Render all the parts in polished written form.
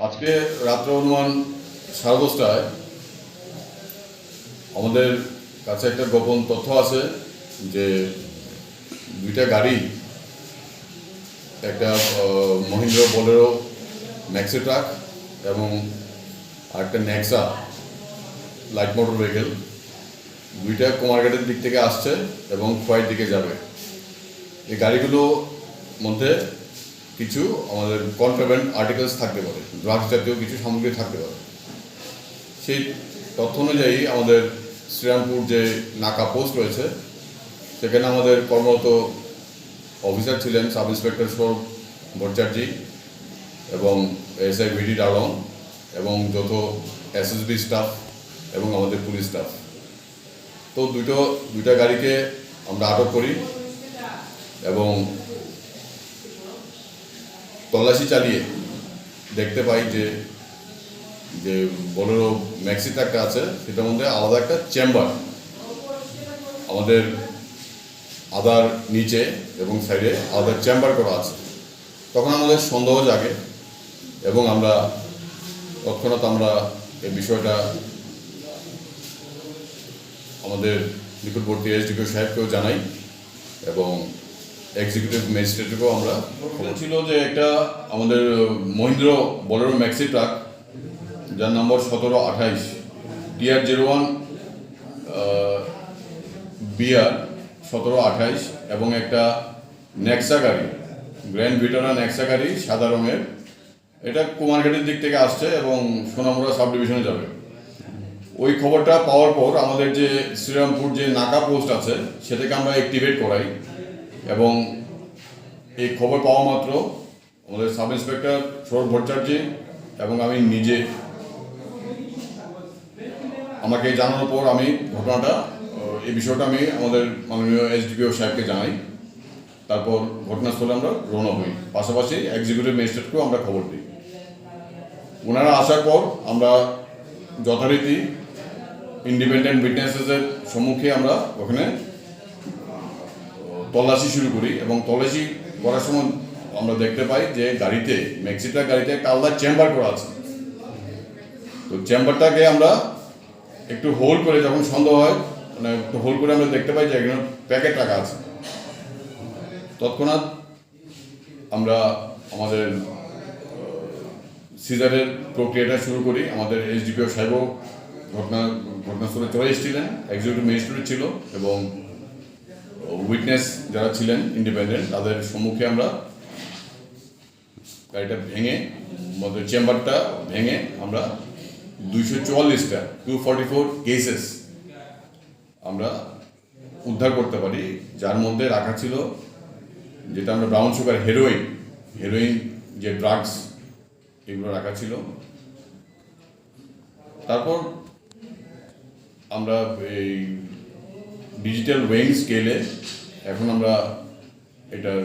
আজকে রাত্র অনুমান 10:30টায় আমাদের কাছে একটা গোপন তথ্য আছে যে দুইটা গাড়ি, একটা মহিন্দ্রা বোলেরো ম্যাক্সি ট্রাক এবং আরেকটা নেক্সা লাইট মোটর ভেহিকেল, দুইটা কুমারঘাটের দিক থেকে আসছে এবং খোয়াইয়ের দিকে যাবে। এই গাড়িগুলোর মধ্যে কিছু আমাদের কন্ট্রাব্যান্ড আর্টিকেলস থাকতে পারে, ড্রাগস জাতীয় কিছু সামগ্রী থাকতে পারে। সেই তথ্য অনুযায়ী আমাদের শ্রীরামপুর যে নাকা পোস্ট রয়েছে সেখানে আমাদের কর্মরত অফিসার ছিলেন সাব ইন্সপেক্টর সৌরভ ভট্টাচার্য এবং এসআই ভিডি ডালন এবং যত এসএসবি স্টাফ এবং আমাদের পুলিশ স্টাফ। তো দুইটা গাড়িকে আমরা আটক করি এবং তল্লাশি চালিয়ে দেখতে পাই যে যে বোলেরো ম্যাক্সি ট্রাকটা আছে সেটার মধ্যে আলাদা একটা চেম্বার আমাদের আদার নিচে এবং সাইডে আলাদা চেম্বার করা আছে। তখন আমাদের সন্দেহ জাগে এবং আমরা তৎক্ষণাৎ এই বিষয়টা আমাদের নিকটবর্তী এসডিপিও সাহেবকেও জানাই এবং এক্সিকিউটিভ ম্যাজিস্ট্রেটকেও আমরা ছিল যে একটা আমাদের মহিন্দ্রা বোলেরো ম্যাক্সি ট্রাক যার নম্বর 1728 TR01 BR 1728 এবং একটা নেক্সা গাড়ি, গ্র্যান্ড ভিটারা নেক্সা গাড়ি সাদা রঙের, এটা কুমারঘাটের দিক থেকে আসছে এবং সোনামুড়া সাব ডিভিশনে যাবে। ওই খবরটা পাওয়ার পর আমাদের যে শ্রীরামপুর যে নাকা পোস্ট আছে সেটাকে আমরা অ্যাক্টিভেট করাই এবং এই খবর পাওয়া মাত্র আমাদের সাব ইন্সপেক্টর সৌরভ ভট্টাচার্য এবং আমি নিজে আমাকে জানানোর পর আমি এই বিষয়টা আমি আমাদের মাননীয় এসডিপিও সাহেবকে জানাই। তারপর ঘটনাস্থলে আমরা রওনা হই, পাশাপাশি এক্সিকিউটিভ ম্যাজিস্ট্রেটকেও আমরা খবর দিই। ওনারা আসার পর আমরা যথারীতি ইন্ডিপেন্ডেন্ট উইটনেসেসের সম্মুখে আমরা ওখানে তল্লাশি শুরু করি এবং তল্লাশি করার সময় আমরা দেখতে পাই যে গাড়িতে ম্যাক্সি ট্রাক গাড়িতে একটা আলাদা চেম্বার করা আছে। তো চেম্বারটাকে আমরা একটু হোল্ড করে, যখন সন্দেহ হয় মানে একটু হোল্ড করে আমরা দেখতে পাই যে এখানে প্যাকেট রাখা আছে। তৎক্ষণাৎ আমরা আমাদের সিজারের প্রক্রিয়াটা শুরু করি। আমাদের এসডিপিও সাহেবও ঘটনাস্থলে চলে এসেছিলেন, এক্সিকিউটিভ ম্যাজিস্ট্রেট ছিল এবং উইটনেস যারা ছিলেন ইন্ডিপেন্ডেন্ট তাদের সম্মুখে আমরা গাড়িটা ভেঙে, আমাদের চেম্বারটা ভেঙে আমরা 244টা 244 কেসেস আমরা উদ্ধার করতে পারি, যার মধ্যে রাখা ছিল যেটা আমরা ব্রাউন সুগার, হেরোইন যে ড্রাগস এগুলো রাখা ছিল। তারপর আমরা এই ডিজিটাল ওয়েইং স্কেলে এখন আমরা এটার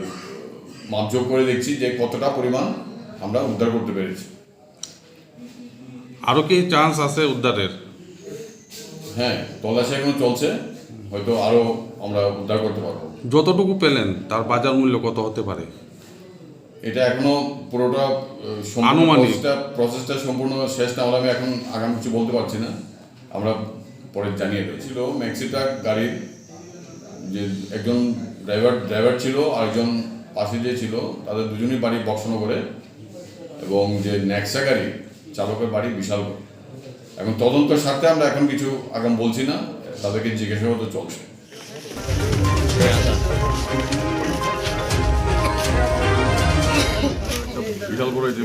মাপযোগ করে দেখছি যে কতটা পরিমাণ আমরা উদ্ধার করতে পেরেছি। আরও কি চান্স আছে উদ্ধারের? হ্যাঁ, তল্লাশি এখনো চলছে, হয়তো আরও আমরা উদ্ধার করতে পারবো। যতটুকু পেলেন তার বাজার মূল্য কত হতে পারে? এটা এখনো পুরোটা আনুমানিক প্রসেসটা সম্পূর্ণ শেষ না হলে আমি এখন আগাম কিছু বলতে পারছি না, আমরা পরে জানিয়ে দিয়েছিল। ম্যাক্সি ট্রাক গাড়ির যে একজন ড্রাইভার ছিল আর একজন পাশে যে ছিল তাদের দুজনই বাড়ি বক্সনগরে এবং যে নেক্সা গাড়ি চালকের বাড়ি বিশালগড়। এখন তদন্তের স্বার্থে আমরা এখন কিছু আগাম বলছি না, তাদেরকে জিজ্ঞাসাবাদ চলছে। বিশালগড়ে যে